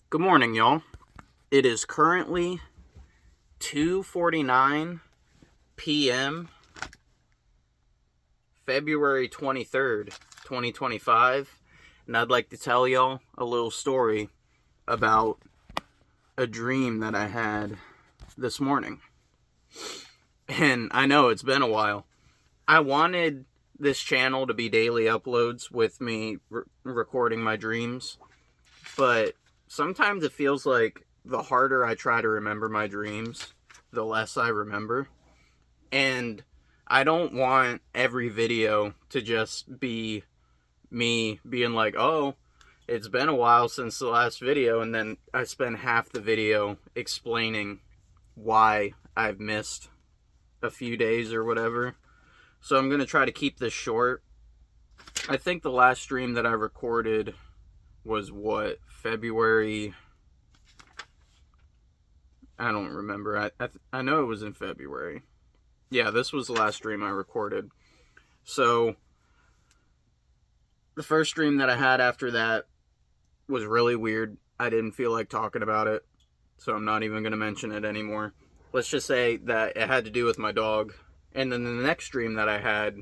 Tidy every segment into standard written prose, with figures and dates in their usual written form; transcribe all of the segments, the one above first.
Good morning, y'all. It is currently 2:49 p.m. February 23rd, 2025, and I'd like to tell y'all a little story about a dream that I had this morning. And I know it's been a while. I wanted this channel to be daily uploads with me recording my dreams, but sometimes it feels like the harder I try to remember my dreams, the less I remember. And I don't want every video to just be me being like, oh, it's been a while since the last video, and then I spend half the video explaining why I've missed a few days or whatever. So I'm going to try to keep this short. I think the last stream that I recorded was February? I don't remember. I know it was in February. Yeah, this was the last stream I recorded. So the first stream that I had after that was really weird. I didn't feel like talking about it, so I'm not even going to mention it anymore. Let's just say that it had to do with my dog. And then the next stream that I had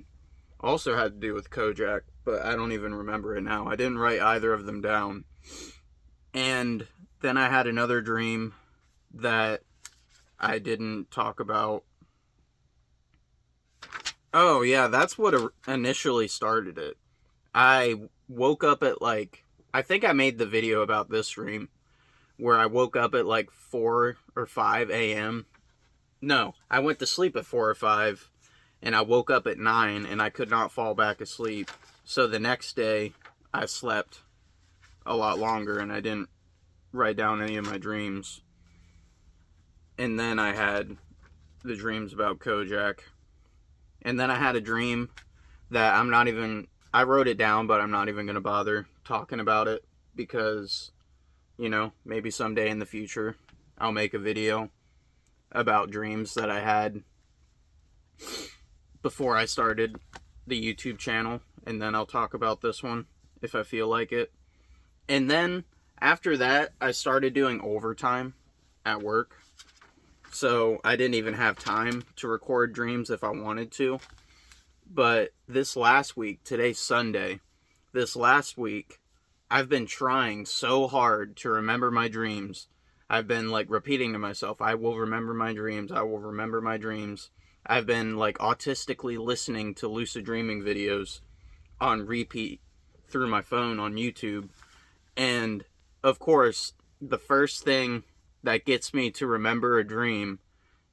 also had to do with Kojak, but I don't even remember it now. I didn't write either of them down. And then I had another dream that I didn't talk about. Oh, yeah, that's what initially started it. I woke up at I think I made the video about this dream where I woke up at 4 or 5 a.m. No, I went to sleep at 4 or 5 and I woke up at 9 and I could not fall back asleep. So the next day I slept a lot longer and I didn't write down any of my dreams. And then I had the dreams about Kojak. And then I had a dream that I wrote it down, but I'm not even going to bother talking about it because, maybe someday in the future I'll make a video about dreams that I had before I started the YouTube channel, and then I'll talk about this one if I feel like it. And then after that, I started doing overtime at work. So I didn't even have time to record dreams if I wanted to. But this last week, today's Sunday, this last week, I've been trying so hard to remember my dreams. I've been repeating to myself, I will remember my dreams. I will remember my dreams. I've been autistically listening to lucid dreaming videos on repeat through my phone on YouTube. And of course, the first thing that gets me to remember a dream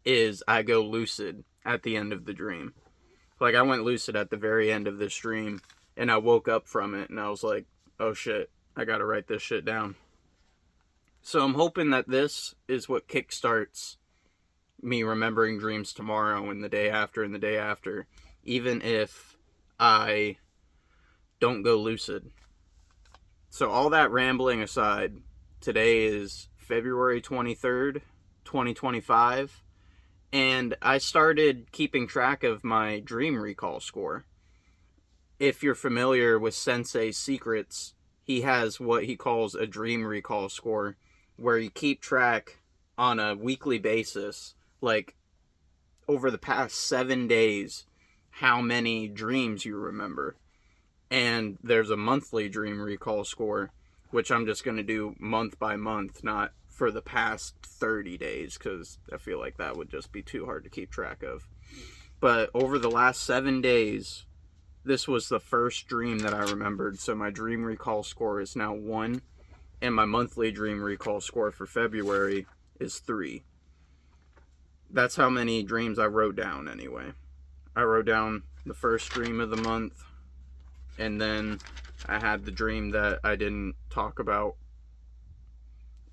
is I go lucid at the end of the dream. I went lucid at the very end of this dream and I woke up from it and I was like, oh shit, I gotta write this shit down. So I'm hoping that this is what kickstarts me remembering dreams tomorrow and the day after and the day after, even if I don't go lucid. So all that rambling aside, today is February 23rd, 2025, and I started keeping track of my dream recall score. If you're familiar with Sensei's Secrets, he has what he calls a dream recall score, where you keep track on a weekly basis, over the past 7 days, how many dreams you remember. And there's a monthly dream recall score, which I'm just going to do month by month, not for the past 30 days, because I feel like that would just be too hard to keep track of. But over the last 7 days, this was the first dream that I remembered, so my dream recall score is now 1, and my monthly dream recall score for February is 3. That's how many dreams I wrote down anyway. I wrote down the first dream of the month, and then I had the dream that I didn't talk about,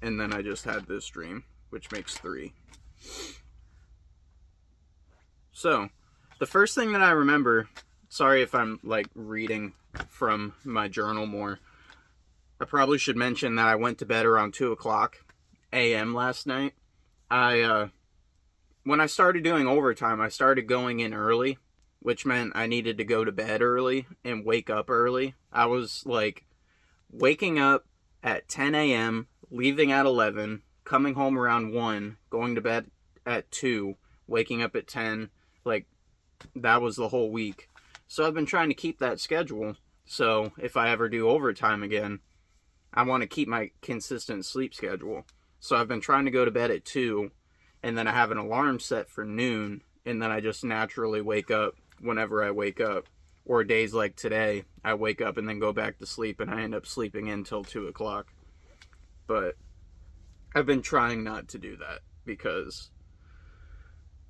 and then I just had this dream, which makes 3. So, the first thing that I remember, sorry if I'm reading from my journal more, I probably should mention that I went to bed around 2 o'clock a.m. last night. When I started doing overtime, I started going in early, which meant I needed to go to bed early and wake up early. I was waking up at 10 a.m., leaving at 11, coming home around 1, going to bed at 2, waking up at 10. Like, that was the whole week. So I've been trying to keep that schedule. So if I ever do overtime again, I want to keep my consistent sleep schedule. So I've been trying to go to bed at 2, and then I have an alarm set for noon, and then I just naturally wake up whenever I wake up. Or days like today, I wake up and then go back to sleep, and I end up sleeping until 2 o'clock. But I've been trying not to do that because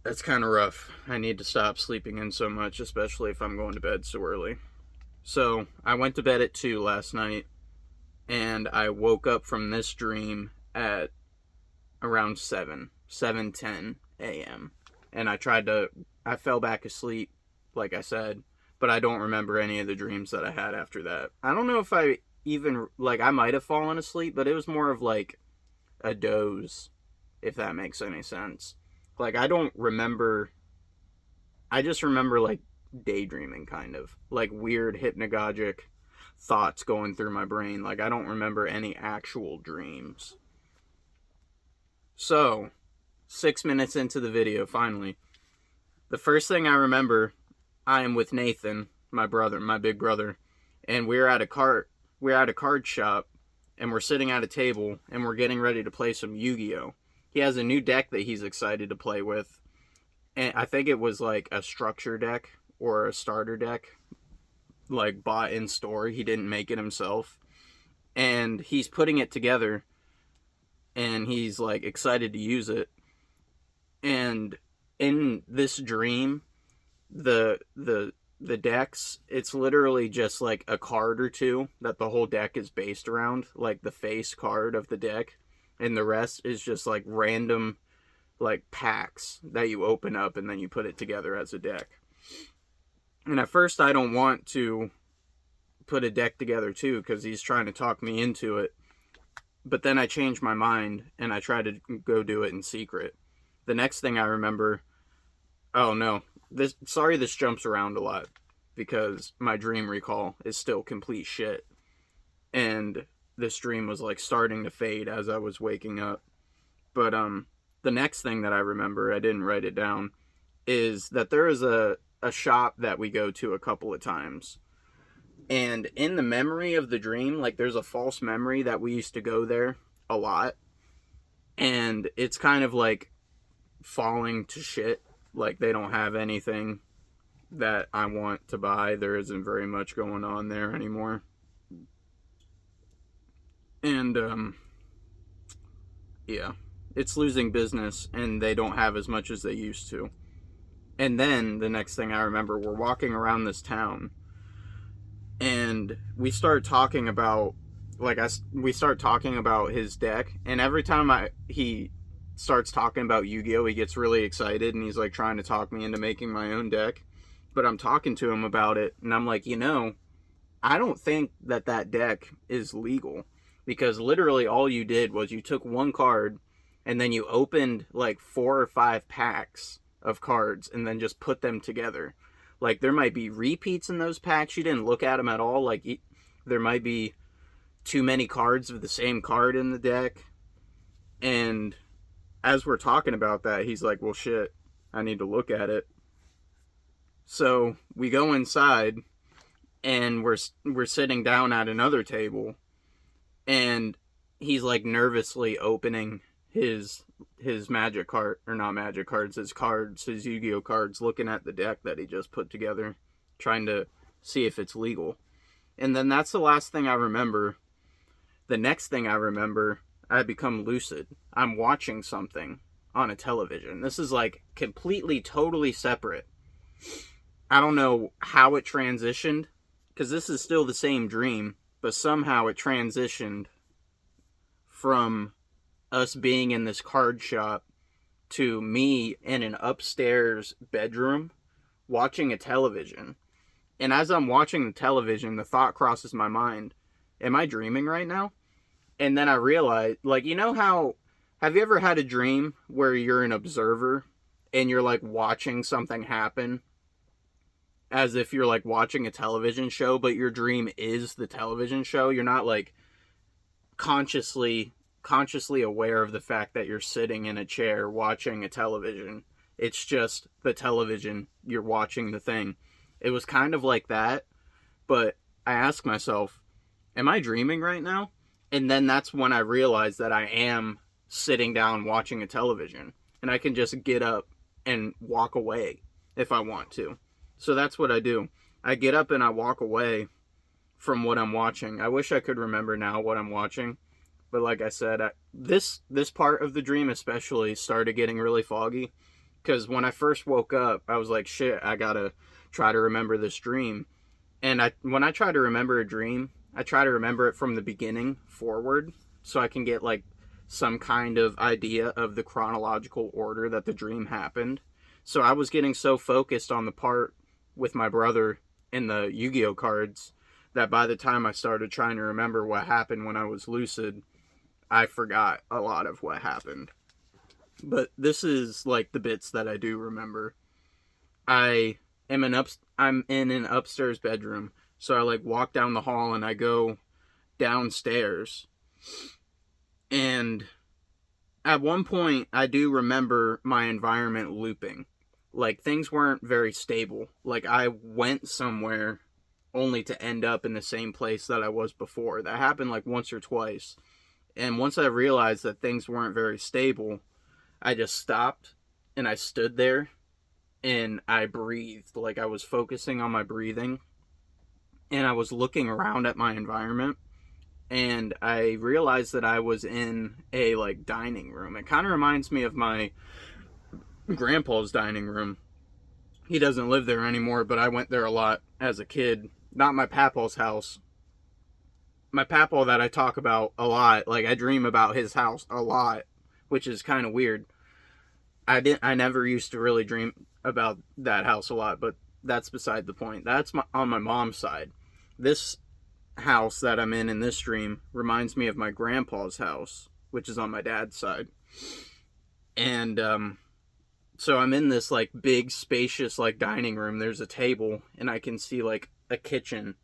that's kind of rough. I need to stop sleeping in so much, especially if I'm going to bed so early. So I went to bed at 2 last night, and I woke up from this dream at around 7:10 a.m. And I fell back asleep, like I said, but I don't remember any of the dreams that I had after that. I don't know if I might have fallen asleep, but it was more of like a doze, if that makes any sense. Like, I don't remember, I just remember like daydreaming, kind of like weird hypnagogic thoughts going through my brain. Like, I don't remember any actual dreams. So 6 minutes into the video, finally, the first thing I remember, I am with Nathan, my brother, my big brother, and we're at a card shop, and we're sitting at a table, and we're getting ready to play some Yu-Gi-Oh! He has a new deck that he's excited to play with, and I think it was like a structure deck or a starter deck, like bought in store. He didn't make it himself, and he's putting it together, and he's like excited to use it. And in this dream, the decks, it's literally just like a card or two that the whole deck is based around, like the face card of the deck, and the rest is just like random like packs that you open up and then you put it together as a deck. And at first I don't want to put a deck together too, because he's trying to talk me into it, but then I changed my mind and I tried to go do it in secret. The next thing I remember, oh no, this jumps around a lot because my dream recall is still complete shit, and this dream was like starting to fade as I was waking up. But the next thing that I remember, I didn't write it down, is that there is a shop that we go to a couple of times, and in the memory of the dream, like, there's a false memory that we used to go there a lot, and it's kind of like falling to shit. Like, they don't have anything that I want to buy. There isn't very much going on there anymore. And, yeah, it's losing business, and they don't have as much as they used to. And then, the next thing I remember, we're walking around this town, and we start talking about, we start talking about his deck, and every time he starts talking about Yu-Gi-Oh! He gets really excited, and he's like trying to talk me into making my own deck. But I'm talking to him about it, and I'm like, I don't think that deck is legal, because literally all you did was you took one card and then you opened like 4 or 5 packs of cards and then just put them together. Like, there might be repeats in those packs. You didn't look at them at all. Like, there might be too many cards of the same card in the deck. And as we're talking about that, he's like, well, shit, I need to look at it. So we go inside, and we're sitting down at another table, and he's like nervously opening his magic card, or not magic cards, his Yu-Gi-Oh cards, looking at the deck that he just put together, trying to see if it's legal. And then that's the last thing I remember. The next thing I remember, I become lucid. I'm watching something on a television. This is like completely, totally separate. I don't know how it transitioned, because this is still the same dream, but somehow it transitioned from us being in this card shop to me in an upstairs bedroom watching a television. And as I'm watching the television, the thought crosses my mind, am I dreaming right now? And then I realized, like, have you ever had a dream where you're an observer and you're like watching something happen as if you're like watching a television show, but your dream is the television show? You're not like consciously consciously aware of the fact that you're sitting in a chair watching a television. It's just the television. You're watching the thing. It was kind of like that, but I ask myself, am I dreaming right now? And then that's when I realized that I am sitting down watching a television, and I can just get up and walk away if I want to. So that's what I do. I get up and I walk away from what I'm watching. I wish I could remember now what I'm watching, but like I said, this part of the dream especially started getting really foggy, because when I first woke up, I was like, shit, I gotta try to remember this dream. And when I try to remember a dream, I try to remember it from the beginning forward, so I can get like some kind of idea of the chronological order that the dream happened. So I was getting so focused on the part with my brother and the Yu-Gi-Oh cards that by the time I started trying to remember what happened when I was lucid, I forgot a lot of what happened. But this is like the bits that I do remember. I'm in an upstairs bedroom, so I like walk down the hall and I go downstairs. And at one point, I do remember my environment looping. Like, things weren't very stable. Like, I went somewhere only to end up in the same place that I was before. That happened like once or twice. And once I realized that things weren't very stable, I just stopped and I stood there and I breathed. Like, I was focusing on my breathing and I was looking around at my environment, and I realized that I was in a like dining room. It kind of reminds me of my grandpa's dining room. He doesn't live there anymore, but I went there a lot as a kid. Not my papa's house. My papa that I talk about a lot, like I dream about his house a lot, which is kind of weird. I never used to really dream about that house a lot, but that's beside the point. That's on my mom's side. This house that I'm in this dream reminds me of my grandpa's house, which is on my dad's side. And so I'm in this like big spacious like dining room. There's a table and I can see like a kitchen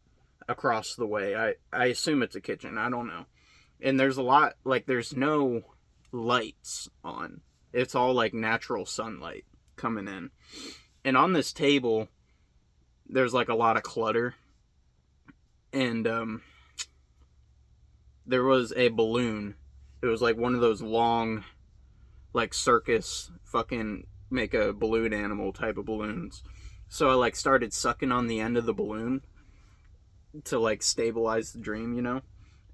across the way. I assume it's a kitchen. I don't know. And there's a lot, like there's no lights on. It's all like natural sunlight coming in. And on this table, there's like a lot of clutter. And there was a balloon. It was like one of those long, like circus fucking make a balloon animal type of balloons. So I like started sucking on the end of the balloon to like stabilize the dream, you know?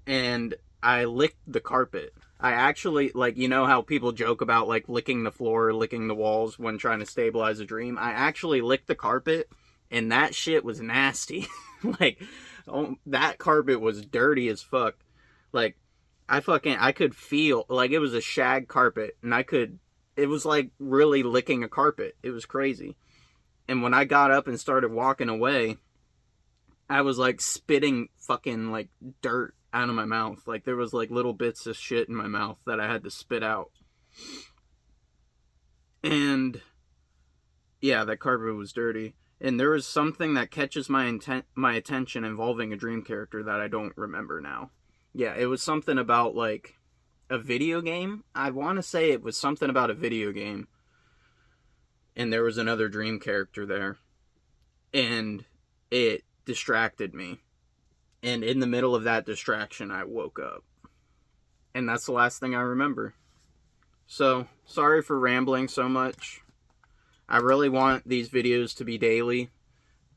And I licked the carpet. I actually, like, you know how people joke about like licking the floor, licking the walls when trying to stabilize a dream? I actually licked the carpet, and that shit was nasty. Like, oh, that carpet was dirty as fuck. Like, I could feel, like, it was a shag carpet, and it was like really licking a carpet. It was crazy. And when I got up and started walking away, I was like spitting fucking like dirt out of my mouth. Like, there was like little bits of shit in my mouth that I had to spit out. And yeah, that carpet was dirty. And there was something that catches my attention involving a dream character that I don't remember now. Yeah, it was something about like a video game. I want to say it was something about a video game. And there was another dream character there. And it distracted me. And in the middle of that distraction, I woke up. And that's the last thing I remember. So, sorry for rambling so much. I really want these videos to be daily,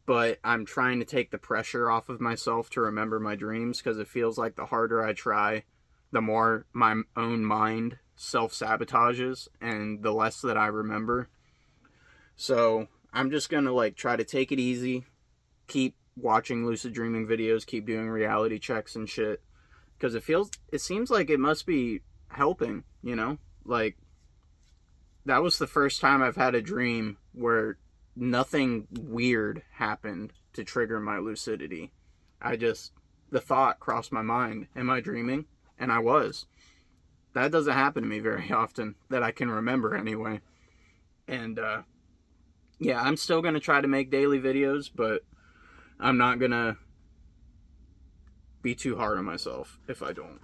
but I'm trying to take the pressure off of myself to remember my dreams, because it feels like the harder I try, the more my own mind self-sabotages and the less that I remember. So, I'm just going to like try to take it easy, keep watching lucid dreaming videos, keep doing reality checks and shit, because it seems like it must be helping, you know? Like, that was the first time I've had a dream where nothing weird happened to trigger my lucidity. The thought crossed my mind, am I dreaming? And I was. That doesn't happen to me very often, that I can remember anyway. And yeah, I'm still going to try to make daily videos, but I'm not going to be too hard on myself if I don't.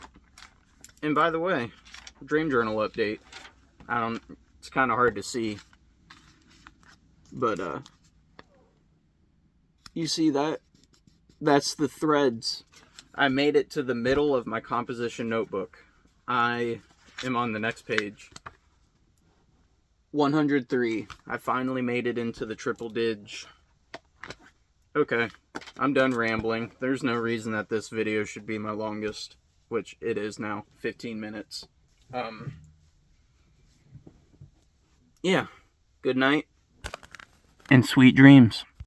And by the way, dream journal update. It's kind of hard to see. But, you see that? That's the threads. I made it to the middle of my composition notebook. I am on the next page. 103. I finally made it into the triple dig. Okay, I'm done rambling. There's no reason that this video should be my longest, which it is now, 15 minutes. Yeah, good night, and sweet dreams.